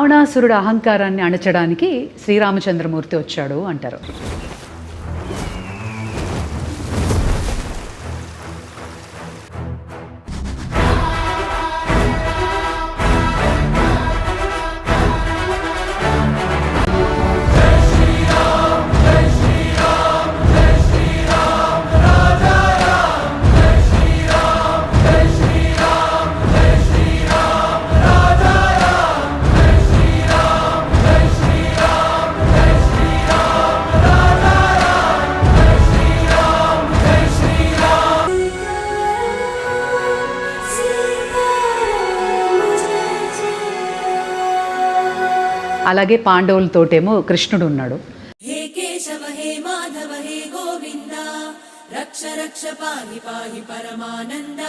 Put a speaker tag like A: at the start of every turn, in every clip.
A: రావణాసురుడు అహంకారాన్ని అణచడానికి శ్రీరామచంద్రమూర్తి వచ్చాడు అంటారు. అలాగే పాండవులతోటేమో కృష్ణుడు ఉన్నాడు.
B: హే కేశవ హే మాధవ హే గోవింద రక్ష రక్ష పాహి పాహి పరమానంద.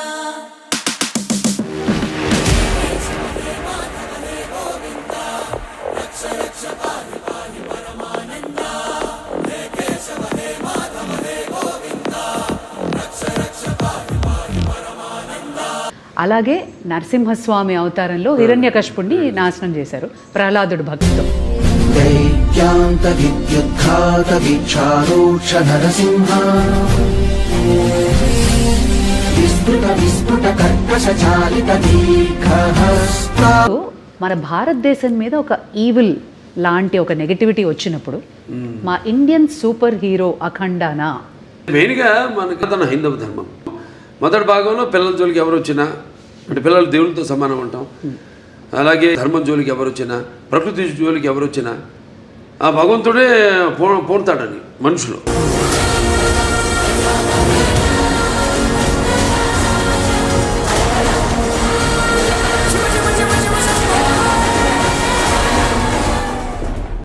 A: అలాగే నరసింహస్వామి అవతారంలో హిరణ్యకశిపుణ్ణి నాశనం చేశారు ప్రహ్లాదుడు భక్తితో. మన భారతదేశం మీద ఒక ఈవిల్ లాంటి ఒక నెగటివిటీ వచ్చినప్పుడు మా ఇండియన్ సూపర్ హీరో అఖండానా
C: మెయిన్గా మనకి తన హైందవ ధర్మం మొదటి భాగంలో పిల్లల జోలికి ఎవరు వచ్చినా అంటే పిల్లలు దేవుళ్ళతో సమానం ఉంటాం. అలాగే ధర్మం జోలికి ఎవరు వచ్చినా ప్రకృతి జోలికి ఎవరు వచ్చినా ఆ భగవంతుడే పోతాడని మనుషులు